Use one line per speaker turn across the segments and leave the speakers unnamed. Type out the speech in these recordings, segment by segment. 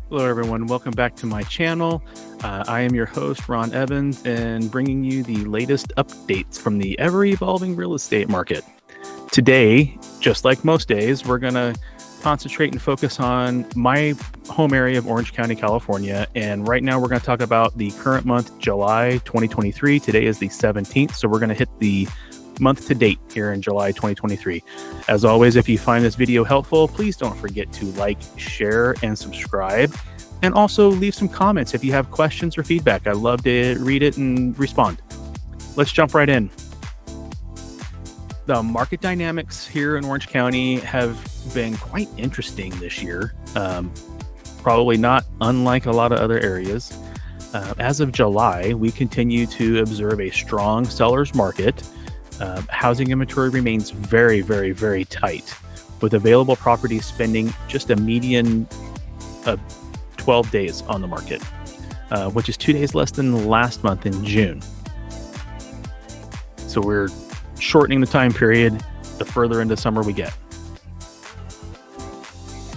Hello, everyone. Welcome back to my channel. I am your host, Ron Evans, and bringing you the latest updates from the ever-evolving real estate market. Today, just like most days, we're going to concentrate and focus on my home area of Orange County, California. And right now, we're going to talk about the current month, July 2023. Today is the 17th, so we're going to hit the month to date here in July 2023. As always, if you find this video helpful, please don't forget to like, share, and subscribe. And also leave some comments if you have questions or feedback. I'd love to read it and respond. Let's jump right in. The market dynamics here in Orange County have been quite interesting this year. Probably not unlike a lot of other areas. As of July, we continue to observe a strong seller's market. Housing inventory remains very, very, very tight, with available properties spending just a median of 12 days on the market, which is 2 days less than last month in June. So we're shortening the time period the further into summer we get.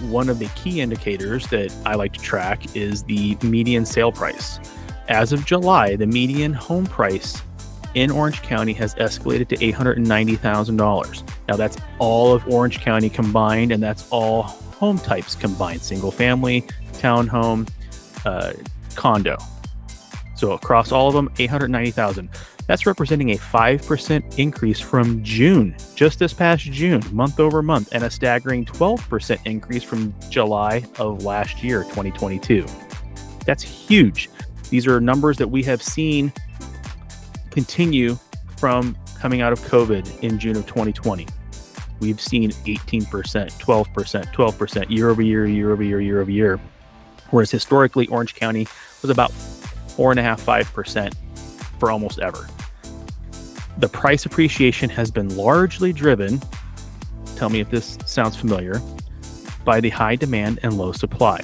One of the key indicators that I like to track is the median sale price. As of July, the median home price in Orange County has escalated to $890,000. Now that's all of Orange County combined, and that's all home types combined: single family, townhome, condo. So across all of them, $890,000. That's representing a 5% increase from June, just this past June, month over month, and a staggering 12% increase from July of last year, 2022. That's huge. These are numbers that we have seen continue from coming out of COVID in June of 2020. We've seen 18%, 12%, 12% year over year, year over year, year over year. Whereas historically, Orange County was about 4.5%, 5% for almost ever. The price appreciation has been largely driven, tell me if this sounds familiar, by the high demand and low supply.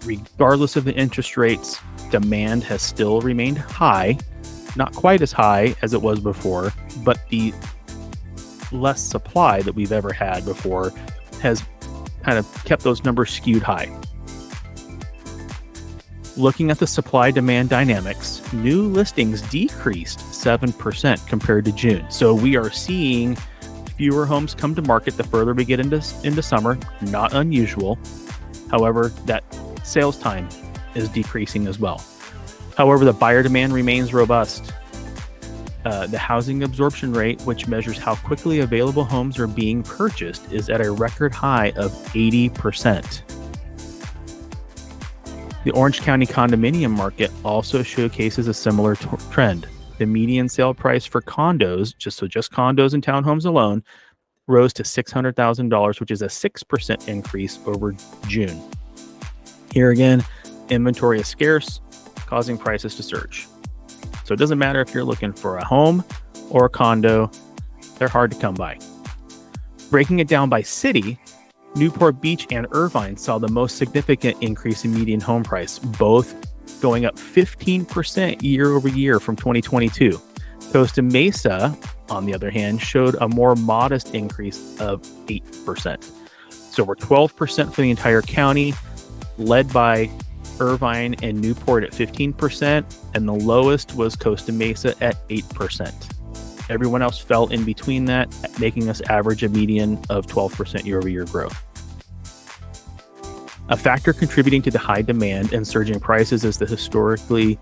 Regardless of the interest rates, demand has still remained high. Not quite as high as it was before, but the less supply that we've ever had before has kind of kept those numbers skewed high. Looking at the supply-demand dynamics, new listings decreased 7% compared to June. So we are seeing fewer homes come to market the further we get into summer. Not unusual. However, that sales time is decreasing as well. However, the buyer demand remains robust. The housing absorption rate, which measures how quickly available homes are being purchased, is at a record high of 80%. The Orange County condominium market also showcases a similar trend. The median sale price for condos, just condos and townhomes alone, rose to $600,000, which is a 6% increase over June. Here again, inventory is scarce, causing prices to surge. So it doesn't matter if you're looking for a home or a condo, they're hard to come by. Breaking it down by city, Newport Beach and Irvine saw the most significant increase in median home price, both going up 15% year over year from 2022. Costa Mesa, on the other hand, showed a more modest increase of 8%. So we're 12% for the entire county, led by Irvine and Newport at 15%, and the lowest was Costa Mesa at 8%. Everyone else fell in between that, making us average a median of 12% year-over-year growth. A factor contributing to the high demand and surging prices is the historically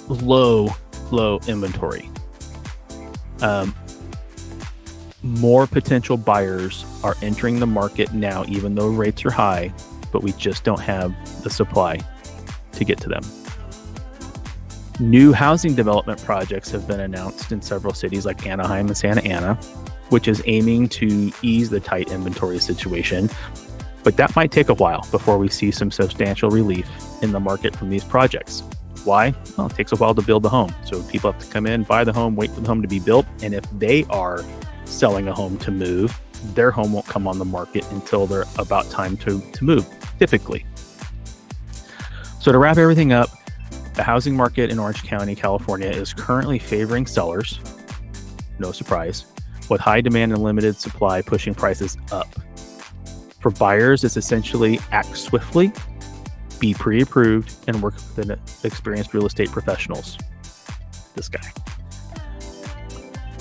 low inventory. More potential buyers are entering the market now, even though rates are high, but we just don't have the supply to get to them. New housing development projects have been announced in several cities like Anaheim and Santa Ana, which is aiming to ease the tight inventory situation. But that might take a while before we see some substantial relief in the market from these projects. Why? Well, it takes a while to build the home. So people have to come in, buy the home, wait for the home to be built. And if they are selling a home to move, their home won't come on the market until they're about time to move, typically. So to wrap everything up, the housing market in Orange County, California is currently favoring sellers. No surprise. with high demand and limited supply pushing prices up. For buyers, it's essentially act swiftly, be pre-approved, and work with experienced real estate professionals. This guy.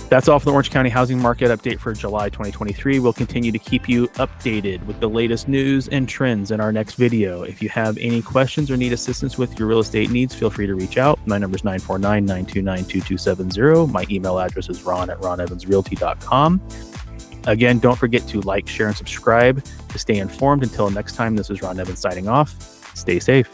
That's all for the Orange County housing market update for July 2023. We'll continue to keep you updated with the latest news and trends in our nenext video. If you have any questions or need assistance with your real estate needs, feel free to reach out. My number is 949-929-2270. My email address is ron@ronevansrealty.com. Again, don't forget to like, share, and subscribe to stay informed. Until next time, this is Ron Evans signing off. Stay safe.